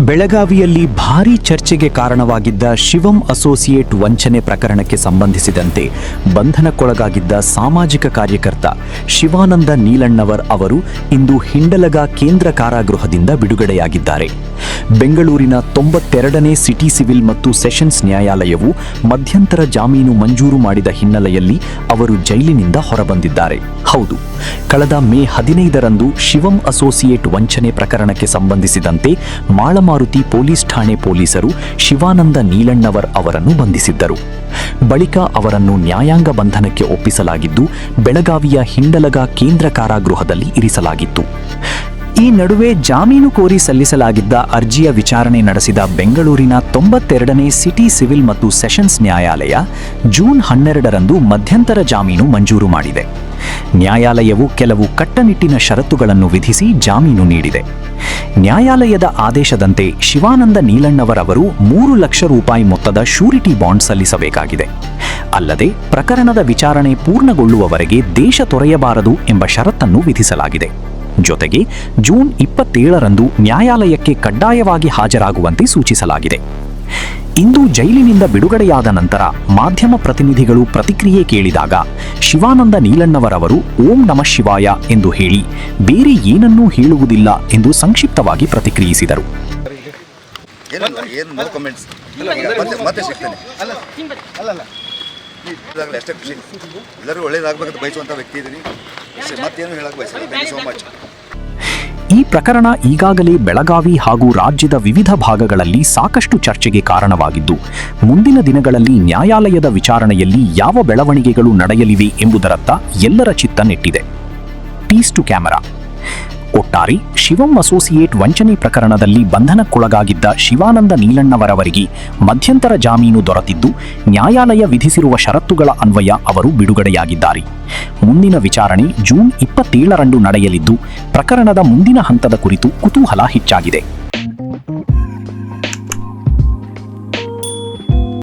ಬೆಳಗಾವಿಯಲ್ಲಿ ಭಾರೀ ಚರ್ಚೆಗೆ ಕಾರಣವಾಗಿದ್ದ ಶಿವಂ ಅಸೋಸಿಯೇಟ್ ವಂಚನೆ ಪ್ರಕರಣಕ್ಕೆ ಸಂಬಂಧಿಸಿದಂತೆ ಬಂಧನಕ್ಕೊಳಗಾಗಿದ್ದ ಸಾಮಾಜಿಕ ಕಾರ್ಯಕರ್ತ ಶಿವಾನಂದ ನೀಲಣ್ಣವರ್ ಅವರು ಇಂದು ಹಿಂಡಲಗ ಕೇಂದ್ರ ಕಾರಾಗೃಹದಿಂದ ಬಿಡುಗಡೆಯಾಗಿದ್ದಾರೆ. ಬೆಂಗಳೂರಿನ 92ನೇ ಸಿಟಿ ಸಿವಿಲ್ ಮತ್ತು ಸೆಷನ್ಸ್ ನ್ಯಾಯಾಲಯವು ಮಧ್ಯಂತರ ಜಾಮೀನು ಮಂಜೂರು ಮಾಡಿದ ಹಿನ್ನೆಲೆಯಲ್ಲಿ ಅವರು ಜೈಲಿನಿಂದ ಹೊರಬಂದಿದ್ದಾರೆ. ಹೌದು, ಕಳೆದ ಮೇ 15ರಂದು ಶಿವಂ ಅಸೋಸಿಯೇಟ್ ವಂಚನೆ ಪ್ರಕರಣಕ್ಕೆ ಸಂಬಂಧಿಸಿದಂತೆ ಮಾಳಮಾರುತಿ ಪೊಲೀಸ್ ಠಾಣೆ ಪೊಲೀಸರು ಶಿವಾನಂದ ನೀಲಣ್ಣವರ್ ಅವರನ್ನು ಬಂಧಿಸಿದ್ದರು. ಬಳಿಕ ಅವರನ್ನು ನ್ಯಾಯಾಂಗ ಬಂಧನಕ್ಕೆ ಒಪ್ಪಿಸಲಾಗಿದ್ದು ಬೆಳಗಾವಿಯ ಹಿಂಡಲಗ ಕೇಂದ್ರ ಕಾರಾಗೃಹದಲ್ಲಿ ಇರಿಸಲಾಗಿತ್ತು. ಈ ನಡುವೆ ಜಾಮೀನು ಕೋರಿ ಸಲ್ಲಿಸಲಾಗಿದ್ದ ಅರ್ಜಿಯ ವಿಚಾರಣೆ ನಡೆಸಿದ ಬೆಂಗಳೂರಿನ 92ನೇ ಸಿಟಿ ಸಿವಿಲ್ ಮತ್ತು ಸೆಷನ್ಸ್ ನ್ಯಾಯಾಲಯ ಜೂನ್ 12ರಂದು ಮಧ್ಯಂತರ ಜಾಮೀನು ಮಂಜೂರು ಮಾಡಿದೆ. ನ್ಯಾಯಾಲಯವು ಕೆಲವು ಕಟ್ಟುನಿಟ್ಟಿನ ಷರತ್ತುಗಳನ್ನು ವಿಧಿಸಿ ಜಾಮೀನು ನೀಡಿದೆ. ನ್ಯಾಯಾಲಯದ ಆದೇಶದಂತೆ ಶಿವಾನಂದ ನೀಲಣ್ಣವರ್ ಅವರು 3 ಲಕ್ಷ ರೂಪಾಯಿ ಮೊತ್ತದ ಶ್ಯೂರಿಟಿ ಬಾಂಡ್ ಸಲ್ಲಿಸಬೇಕಾಗಿದೆ. ಅಲ್ಲದೆ ಪ್ರಕರಣದ ವಿಚಾರಣೆ ಪೂರ್ಣಗೊಳ್ಳುವವರೆಗೆ ದೇಶ ತೊರೆಯಬಾರದು ಎಂಬ ಷರತ್ತನ್ನು ವಿಧಿಸಲಾಗಿದೆ. ಜೊತೆಗೆ ಜೂನ್ 27ರಂದು ನ್ಯಾಯಾಲಯಕ್ಕೆ ಕಡ್ಡಾಯವಾಗಿ ಹಾಜರಾಗುವಂತೆ ಸೂಚಿಸಲಾಗಿದೆ. ಇಂದು ಜೈಲಿನಿಂದ ಬಿಡುಗಡೆಯಾದ ನಂತರ ಮಾಧ್ಯಮ ಪ್ರತಿನಿಧಿಗಳು ಪ್ರತಿಕ್ರಿಯೆ ಕೇಳಿದಾಗ ಶಿವಾನಂದ ನೀಲಣ್ಣವರ್ ಅವರು ಓಂ ನಮಃ ಶಿವಾಯ ಎಂದು ಹೇಳಿ ಬೇರೆ ಏನನ್ನೂ ಹೇಳುವುದಿಲ್ಲ ಎಂದು ಸಂಕ್ಷಿಪ್ತವಾಗಿ ಪ್ರತಿಕ್ರಿಯಿಸಿದರು. ಈ ಪ್ರಕರಣ ಈಗಾಗಲೇ ಬೆಳಗಾವಿ ಹಾಗೂ ರಾಜ್ಯದ ವಿವಿಧ ಭಾಗಗಳಲ್ಲಿ ಸಾಕಷ್ಟು ಚರ್ಚೆಗೆ ಕಾರಣವಾಗಿದ್ದು, ಮುಂದಿನ ದಿನಗಳಲ್ಲಿ ನ್ಯಾಯಾಲಯದ ವಿಚಾರಣೆಯಲ್ಲಿ ಯಾವ ಬೆಳವಣಿಗೆಗಳು ನಡೆಯಲಿವೆ ಎಂಬುದರತ್ತ ಎಲ್ಲರ ಚಿತ್ತ ನೆಟ್ಟಿದೆ. Piece to camera. ಒಟ್ಟಾರೆ ಶಿವಂ ಅಸೋಸಿಯೇಟ್ ವಂಚನೆ ಪ್ರಕರಣದಲ್ಲಿ ಬಂಧನಕ್ಕೊಳಗಾಗಿದ್ದ ಶಿವಾನಂದ ನೀಲಣ್ಣವರ್ ಅವರಿಗೆ ಮಧ್ಯಂತರ ಜಾಮೀನು ದೊರೆತಿದ್ದು, ನ್ಯಾಯಾಲಯ ವಿಧಿಸಿರುವ ಷರತ್ತುಗಳ ಅನ್ವಯ ಅವರು ಬಿಡುಗಡೆಯಾಗಿದ್ದಾರೆ. ಮುಂದಿನ ವಿಚಾರಣೆ ಜೂನ್ 27ರಂದು ನಡೆಯಲಿದ್ದು, ಪ್ರಕರಣದ ಮುಂದಿನ ಹಂತದ ಕುರಿತು ಕುತೂಹಲ ಹೆಚ್ಚಾಗಿದೆ.